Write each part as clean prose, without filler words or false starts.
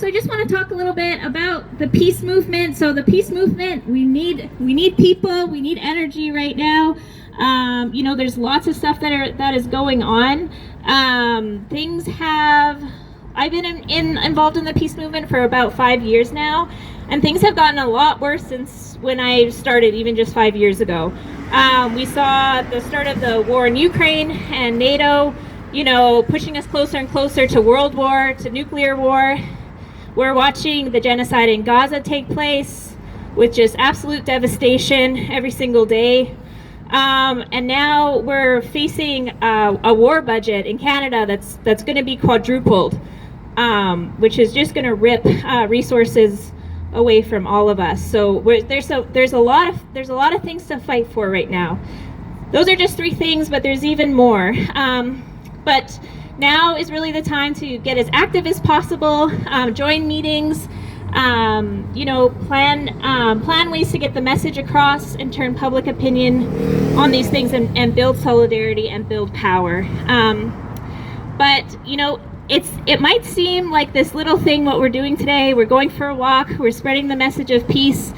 So I just want to talk a little bit about the peace movement. So the peace movement, we need people, we need energy right now. There's lots of stuff that is going on. I've been involved in the peace movement for about 5 years now, and things have gotten a lot worse since when I started, even just 5 years ago. We saw the start of the war in Ukraine and NATO, pushing us closer and closer to world war, to nuclear war. We're watching the genocide in Gaza take place with just absolute devastation every single day. And now we're facing a war budget in Canada that's going to be quadrupled, which is just going to rip resources away from all of us. So there's a lot of things to fight for right now. Those are just 3 things, but there's even more. But now is really the time to get as active as possible, join meetings, plan ways to get the message across and turn public opinion on these things and build solidarity and build power. But it might seem like this little thing what we're doing today. We're going for a walk, we're spreading the message of peace,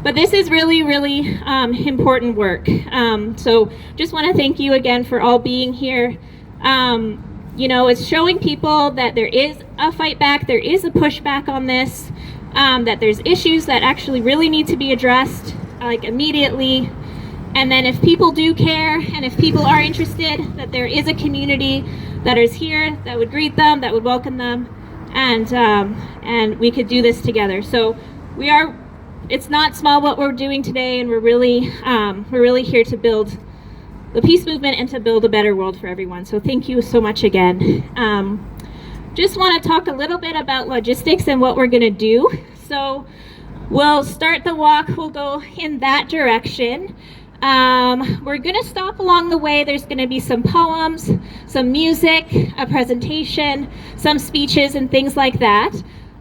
but this is really, really important work. So just want to thank you again for all being here. It's showing people that there is a fight back, there is a pushback on this, that there's issues that actually really need to be addressed, like immediately. And then if people do care, and if people are interested, that there is a community that is here, that would greet them, that would welcome them, and we could do this together. So it's not small what we're doing today, and we're really here to build the peace movement and to build a better world for everyone. So thank you so much again. Just want to talk a little bit about logistics and what we're going to do. So we'll start the walk, we'll go in that direction. We're going to stop along the way. There's going to be some poems, some music, a presentation, some speeches and things like that.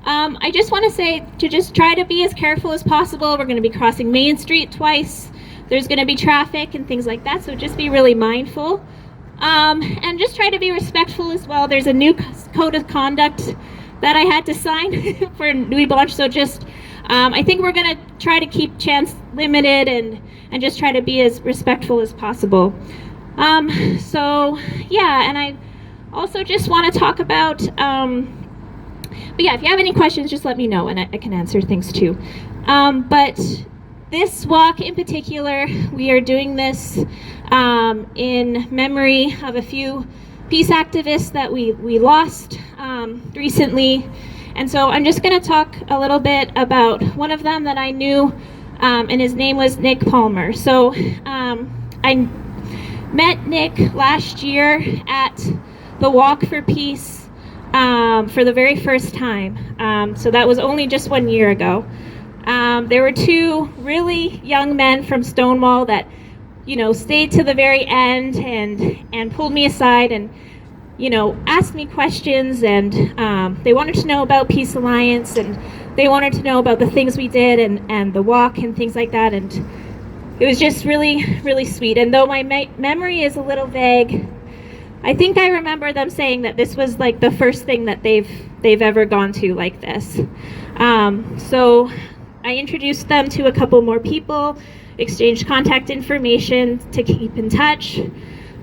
I just want to say to just try to be as careful as possible. We're going to be crossing Main Street twice. There's going to be traffic and things like that, so just be really mindful. And just try to be respectful as well. There's a new code of conduct that I had to sign for Nuit Blanche, so just I think we're going to try to keep chants limited and just try to be as respectful as possible. So yeah, and I also just want to talk about, but yeah, if you have any questions, just let me know and I can answer things too. But this walk in particular, we are doing this in memory of a few peace activists that we lost recently. And so I'm just going to talk a little bit about one of them that I knew, and his name was Nick Palmer. So I met Nick last year at the Walk for Peace for the very first time. So that was only just 1 year ago. There were 2 really young men from Stonewall that, stayed to the very end and pulled me aside and, asked me questions, and they wanted to know about Peace Alliance, and they wanted to know about the things we did and the walk and things like that, and it was just really, really sweet. And though my memory is a little vague, I think I remember them saying that this was like the first thing that they've ever gone to like this. So I introduced them to a couple more people, exchanged contact information to keep in touch.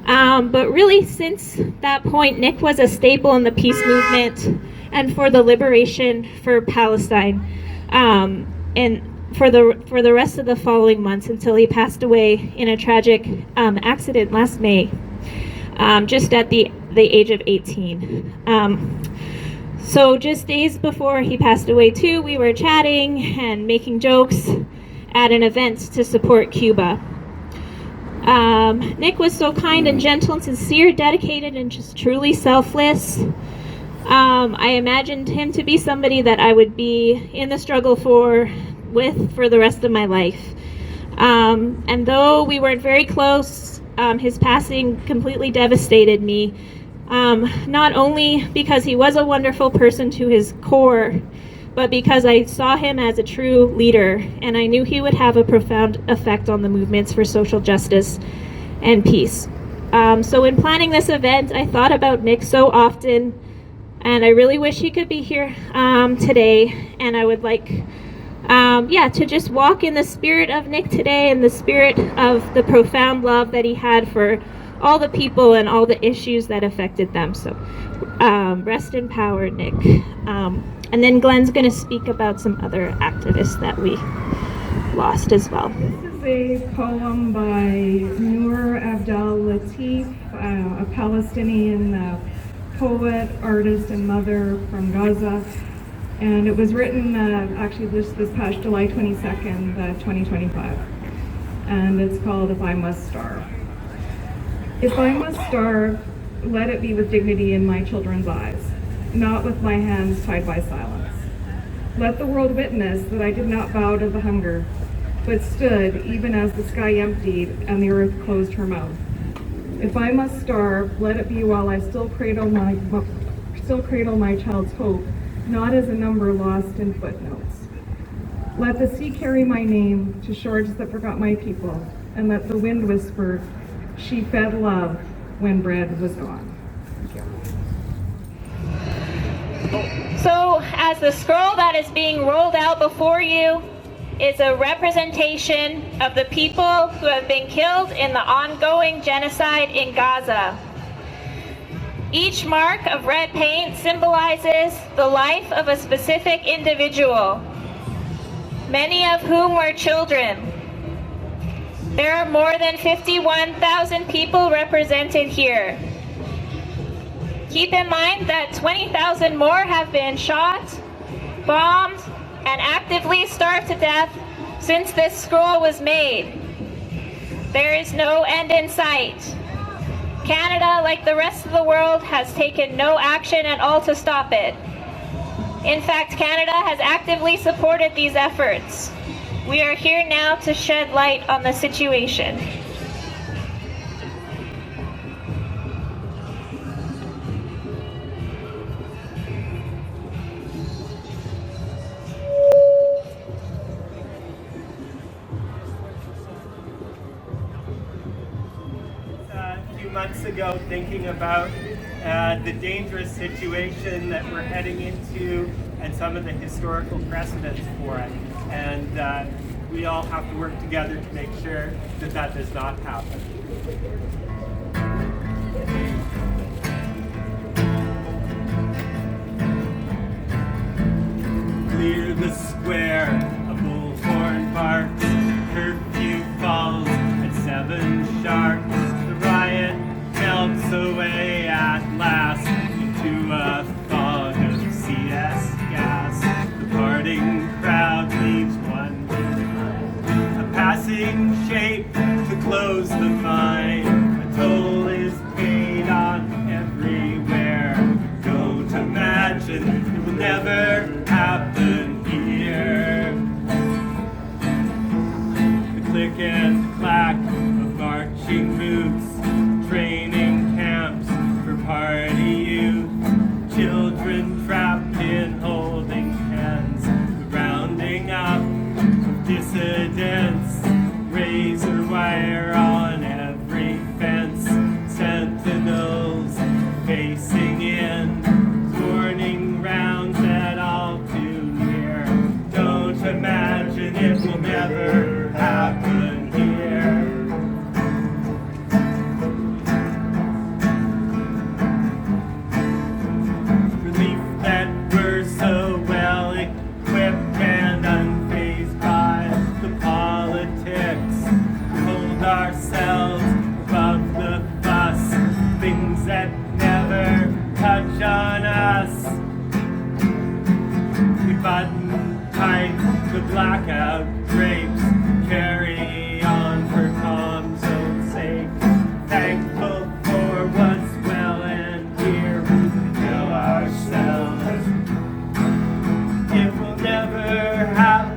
But really, since that point, Nick was a staple in the peace movement and for the liberation for Palestine, and for the rest of the following months until he passed away in a tragic accident last May, just at the age of 18. So just days before he passed away too, we were chatting and making jokes at an event to support Cuba. Nick was so kind and gentle and sincere, dedicated and just truly selfless. I imagined him to be somebody that I would be in the struggle for the rest of my life. And though we weren't very close, his passing completely devastated me. Not only because he was a wonderful person to his core, but because I saw him as a true leader, and I knew he would have a profound effect on the movements for social justice and peace. So in planning this event, I thought about Nick so often. And I really wish he could be here today. And I would like, to just walk in the spirit of Nick today and the spirit of the profound love that he had for all the people and all the issues that affected them. So rest in power, Nick. And then Glenn's going to speak about some other activists that we lost as well. This is a poem by Noor Abdel Latif, a Palestinian poet, artist, and mother from Gaza. And it was written actually this past July 22nd, 2025. And it's called If I Must Starve. If I must starve, let it be with dignity in my children's eyes, not with my hands tied by silence. Let the world witness that I did not bow to the hunger, but stood even as the sky emptied and the earth closed her mouth. If I must starve, let it be while I still cradle my child's hope, not as a number lost in footnotes. Let the sea carry my name to shores that forgot my people, and let the wind whisper, she fed love when bread was gone. So, as the scroll that is being rolled out before you is a representation of the people who have been killed in the ongoing genocide in Gaza. Each mark of red paint symbolizes the life of a specific individual, many of whom were children. There are more than 51,000 people represented here. Keep in mind that 20,000 more have been shot, bombed, and actively starved to death since this scroll was made. There is no end in sight. Canada, like the rest of the world, has taken no action at all to stop it. In fact, Canada has actively supported these efforts. We are here now to shed light on the situation. A few months ago, thinking about the dangerous situation that we're heading into and some of the historical precedents for it. And we all have to work together to make sure that that does not happen. Clear the square, a bullhorn barks, curfew falls at 7 sharp. The riot melts away at last into a fog of CS gas. The parting crowd leaves one behind, a passing shape to close the mine. A toll is paid on everywhere. Don't imagine it will never happen here. The click and clack of marching boots, training camps for party youth, children trapped in holding hands, the rounding up of dissidents, razor wire on every fence, sentinels facing in, warning rounds at all too near. Don't imagine it will never happen here. Relief that we're so well equipped and unfazed by the politics. Hold ourselves above the fuss, things that never touch on us. We button tight the blackout drapes, carry on for calm's own sake. Thankful for what's well and dear, we tell ourselves it will never happen.